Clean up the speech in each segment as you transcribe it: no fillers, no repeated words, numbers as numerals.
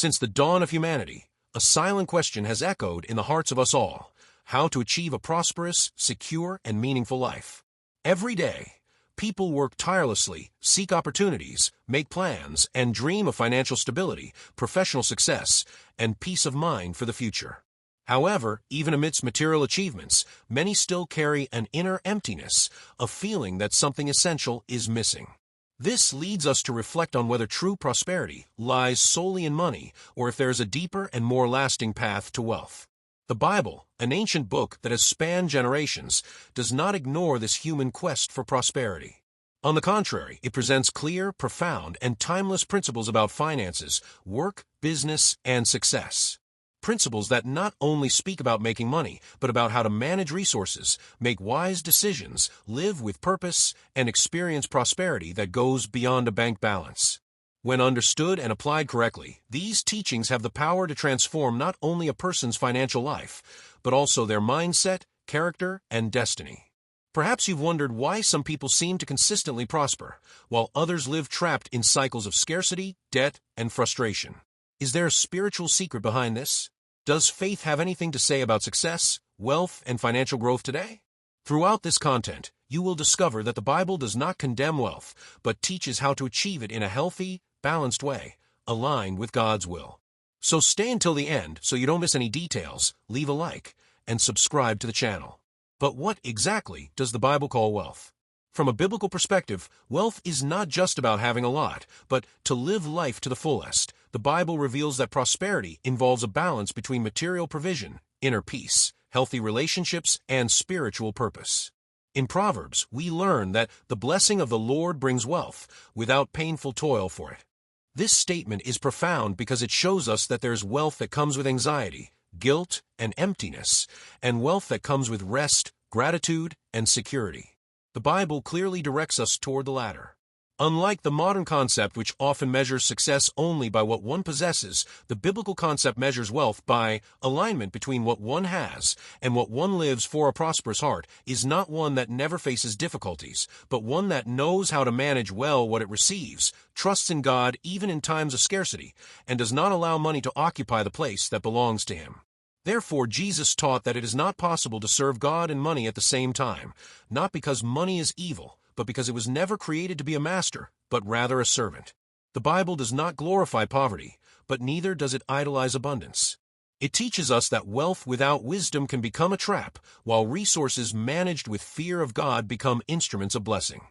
Since the dawn of humanity, a silent question has echoed in the hearts of us all: how to achieve a prosperous, secure, and meaningful life. Every day, people work tirelessly, seek opportunities, make plans, and dream of financial stability, professional success, and peace of mind for the future. However, even amidst material achievements, many still carry an inner emptiness, a feeling that something essential is missing. This leads us to reflect on whether true prosperity lies solely in money, or if there is a deeper and more lasting path to wealth. The Bible, an ancient book that has spanned generations, does not ignore this human quest for prosperity. On the contrary, it presents clear, profound, and timeless principles about finances, work, business, and success. Principles that not only speak about making money, but about how to manage resources, make wise decisions, live with purpose, and experience prosperity that goes beyond a bank balance. When understood and applied correctly, these teachings have the power to transform not only a person's financial life, but also their mindset, character, and destiny. Perhaps you've wondered why some people seem to consistently prosper, while others live trapped in cycles of scarcity, debt, and frustration. Is there a spiritual secret behind this? Does faith have anything to say about success, wealth, and financial growth today? Throughout this content, you will discover that the Bible does not condemn wealth, but teaches how to achieve it in a healthy, balanced way, aligned with God's will. So stay until the end so you don't miss any details, leave a like, and subscribe to the channel. But what exactly does the Bible call wealth? From a biblical perspective, wealth is not just about having a lot, but to live life to the fullest. The Bible reveals that prosperity involves a balance between material provision, inner peace, healthy relationships, and spiritual purpose. In Proverbs, we learn that the blessing of the Lord brings wealth without painful toil for it. This statement is profound because it shows us that there's wealth that comes with anxiety, guilt, and emptiness, and wealth that comes with rest, gratitude, and security. The Bible clearly directs us toward the latter. Unlike the modern concept, which often measures success only by what one possesses, the biblical concept measures wealth by alignment between what one has and what one lives. For a prosperous heart is not one that never faces difficulties, but one that knows how to manage well what it receives, trusts in God even in times of scarcity, and does not allow money to occupy the place that belongs to Him. Therefore, Jesus taught that it is not possible to serve God and money at the same time, not because money is evil, but because it was never created to be a master, but rather a servant. The Bible does not glorify poverty, but neither does it idolize abundance. It teaches us that wealth without wisdom can become a trap, while resources managed with fear of God become instruments of blessing.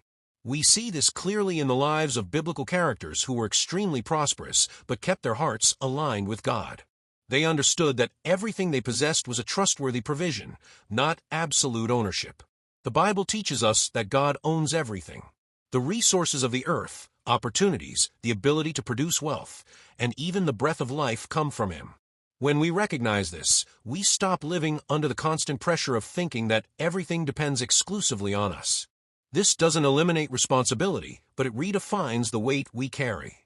We see this clearly in the lives of biblical characters who were extremely prosperous, but kept their hearts aligned with God. They understood that everything they possessed was a trustworthy provision, not absolute ownership. The Bible teaches us that God owns everything. The resources of the earth, opportunities, the ability to produce wealth, and even the breath of life come from Him. When we recognize this, we stop living under the constant pressure of thinking that everything depends exclusively on us. This doesn't eliminate responsibility, but it redefines the weight we carry.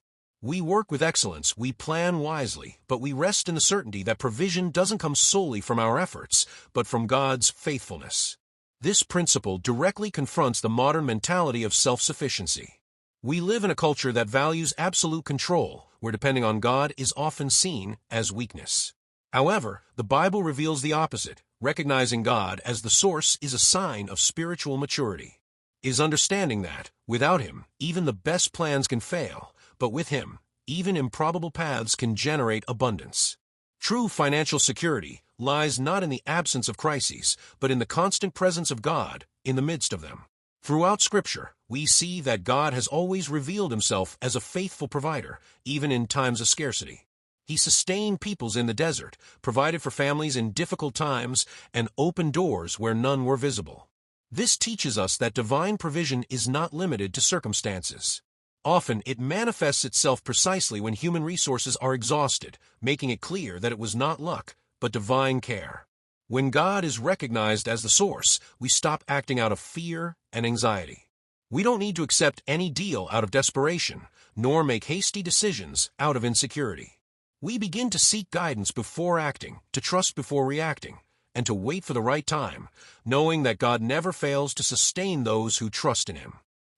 We work with excellence, we plan wisely, but we rest in the certainty that provision doesn't come solely from our efforts, but from God's faithfulness. This principle directly confronts the modern mentality of self-sufficiency. We live in a culture that values absolute control, where depending on God is often seen as weakness. However, the Bible reveals the opposite. Recognizing God as the source is a sign of spiritual maturity. It is understanding that, without Him, even the best plans can fail, but with Him, even improbable paths can generate abundance. True financial security lies not in the absence of crises, but in the constant presence of God in the midst of them. Throughout Scripture, we see that God has always revealed Himself as a faithful provider, even in times of scarcity. He sustained peoples in the desert, provided for families in difficult times, and opened doors where none were visible. This teaches us that divine provision is not limited to circumstances. Often, it manifests itself precisely when human resources are exhausted, making it clear that it was not luck, but divine care. When God is recognized as the source, we stop acting out of fear and anxiety. We don't need to accept any deal out of desperation, nor make hasty decisions out of insecurity. We begin to seek guidance before acting, to trust before reacting, and to wait for the right time, knowing that God never fails to sustain those who trust in Him.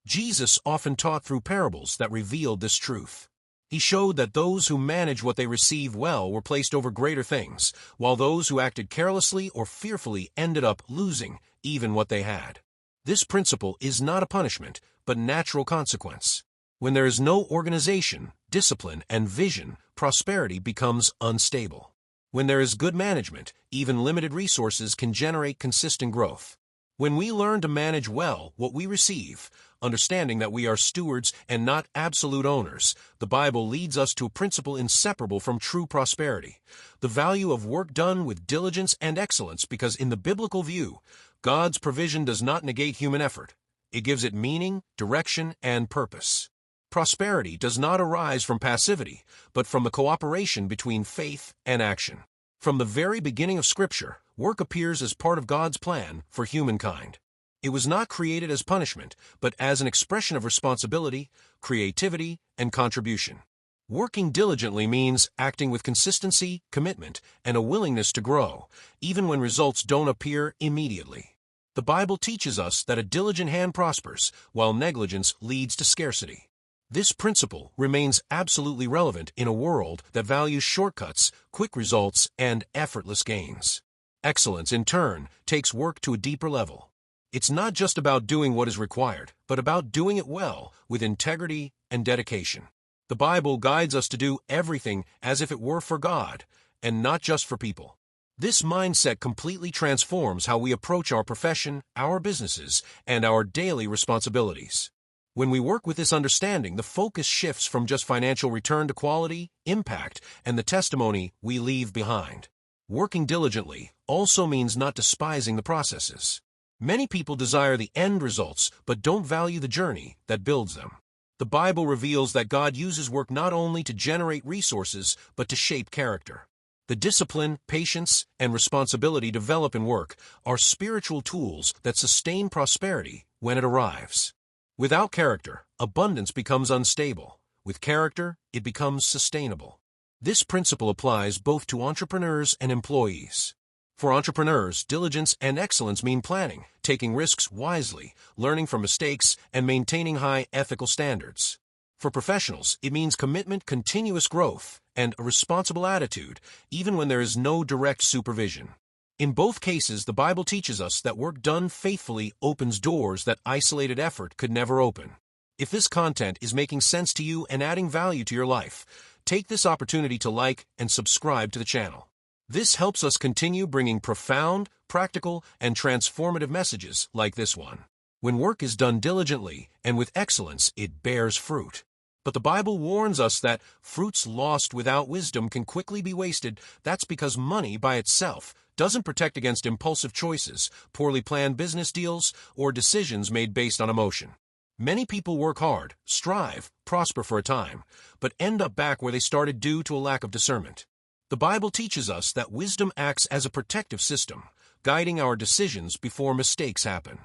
Jesus often taught through parables that revealed this truth. He showed that those who managed what they received well were placed over greater things, while those who acted carelessly or fearfully ended up losing even what they had. This principle is not a punishment, but natural consequence. When there is no organization, discipline, and vision, prosperity becomes unstable. When there is good management, even limited resources can generate consistent growth. When we learn to manage well what we receive, understanding that we are stewards and not absolute owners, the Bible leads us to a principle inseparable from true prosperity: the value of work done with diligence and excellence, because in the biblical view, God's provision does not negate human effort. It gives it meaning, direction, and purpose. Prosperity does not arise from passivity, but from the cooperation between faith and action. From the very beginning of Scripture, work appears as part of God's plan for humankind. It was not created as punishment, but as an expression of responsibility, creativity, and contribution. Working diligently means acting with consistency, commitment, and a willingness to grow, even when results don't appear immediately. The Bible teaches us that a diligent hand prospers, while negligence leads to scarcity. This principle remains absolutely relevant in a world that values shortcuts, quick results, and effortless gains. Excellence, in turn, takes work to a deeper level. It's not just about doing what is required, but about doing it well, with integrity and dedication. The Bible guides us to do everything as if it were for God, and not just for people. This mindset completely transforms how we approach our profession, our businesses, and our daily responsibilities. When we work with this understanding, the focus shifts from just financial return to quality, impact, and the testimony we leave behind. Working diligently also means not despising the processes. Many people desire the end results, but don't value the journey that builds them. The Bible reveals that God uses work not only to generate resources, but to shape character. The discipline, patience, and responsibility developed in work are spiritual tools that sustain prosperity when it arrives. Without character, abundance becomes unstable. With character, it becomes sustainable. This principle applies both to entrepreneurs and employees. For entrepreneurs, diligence and excellence mean planning, taking risks wisely, learning from mistakes, and maintaining high ethical standards. For professionals, it means commitment, continuous growth, and a responsible attitude, even when there is no direct supervision. In both cases, the Bible teaches us that work done faithfully opens doors that isolated effort could never open. If this content is making sense to you and adding value to your life, take this opportunity to like and subscribe to the channel. This helps us continue bringing profound, practical, and transformative messages like this one. When work is done diligently and with excellence, it bears fruit. But the Bible warns us that fruits lost without wisdom can quickly be wasted. That's because money by itself doesn't protect against impulsive choices, poorly planned business deals, or decisions made based on emotion. Many people work hard, strive, prosper for a time, but end up back where they started due to a lack of discernment. The Bible teaches us that wisdom acts as a protective system, guiding our decisions before mistakes happen.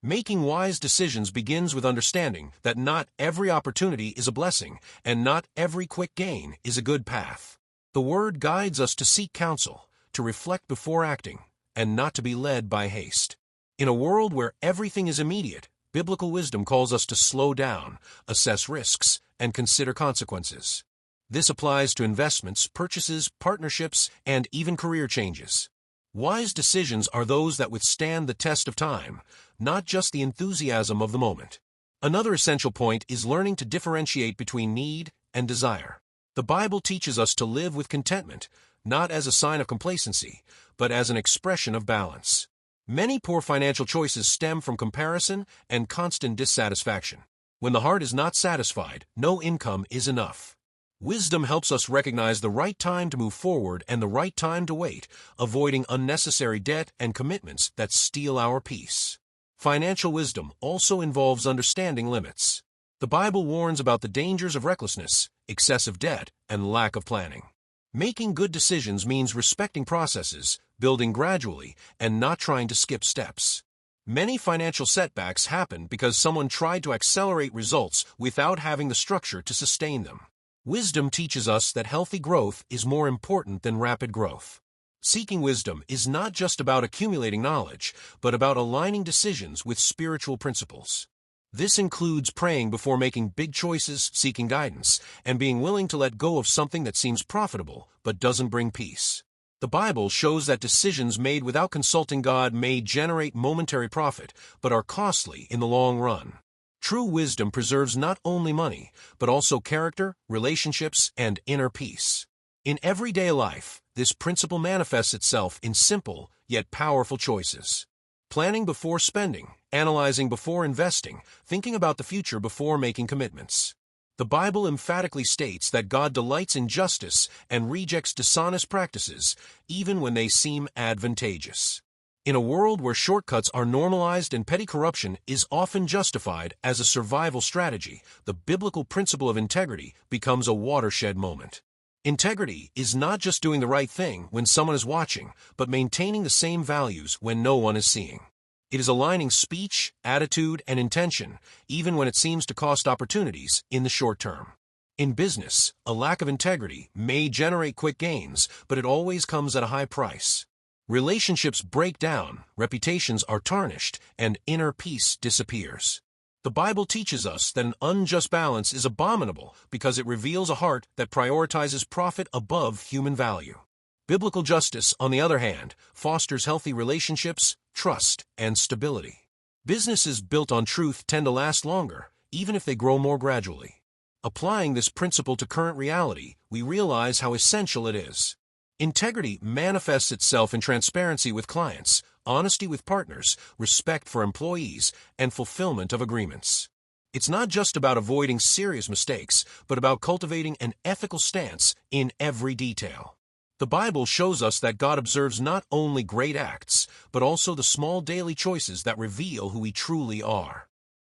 Making wise decisions begins with understanding that not every opportunity is a blessing, and not every quick gain is a good path. The Word guides us to seek counsel, to reflect before acting, and not to be led by haste. In a world where everything is immediate, biblical wisdom calls us to slow down, assess risks, and consider consequences. This applies to investments, purchases, partnerships, and even career changes. Wise decisions are those that withstand the test of time, not just the enthusiasm of the moment. Another essential point is learning to differentiate between need and desire. The Bible teaches us to live with contentment, not as a sign of complacency, but as an expression of balance. Many poor financial choices stem from comparison and constant dissatisfaction. When the heart is not satisfied, no income is enough. Wisdom helps us recognize the right time to move forward and the right time to wait, avoiding unnecessary debt and commitments that steal our peace. Financial wisdom also involves understanding limits. The Bible warns about the dangers of recklessness, excessive debt, and lack of planning. Making good decisions means respecting processes, building gradually, and not trying to skip steps. Many financial setbacks happen because someone tried to accelerate results without having the structure to sustain them. Wisdom teaches us that healthy growth is more important than rapid growth. Seeking wisdom is not just about accumulating knowledge, but about aligning decisions with spiritual principles. This includes praying before making big choices, seeking guidance, and being willing to let go of something that seems profitable but doesn't bring peace. The Bible shows that decisions made without consulting God may generate momentary profit, but are costly in the long run. True wisdom preserves not only money, but also character, relationships, and inner peace. In everyday life, this principle manifests itself in simple, yet powerful choices. Planning before spending, analyzing before investing, thinking about the future before making commitments. The Bible emphatically states that God delights in justice and rejects dishonest practices, even when they seem advantageous. In a world where shortcuts are normalized and petty corruption is often justified as a survival strategy, the biblical principle of integrity becomes a watershed moment. Integrity is not just doing the right thing when someone is watching, but maintaining the same values when no one is seeing. It is aligning speech, attitude, and intention, even when it seems to cost opportunities in the short term. In business, a lack of integrity may generate quick gains, but it always comes at a high price. Relationships break down, reputations are tarnished, and inner peace disappears. The Bible teaches us that an unjust balance is abominable because it reveals a heart that prioritizes profit above human value. Biblical justice, on the other hand, fosters healthy relationships, trust, and stability. Businesses built on truth tend to last longer, even if they grow more gradually. Applying this principle to current reality, we realize how essential it is. Integrity manifests itself in transparency with clients, honesty with partners, respect for employees, and fulfillment of agreements. It's not just about avoiding serious mistakes, but about cultivating an ethical stance in every detail. The Bible shows us that God observes not only great acts, but also the small daily choices that reveal who we truly are.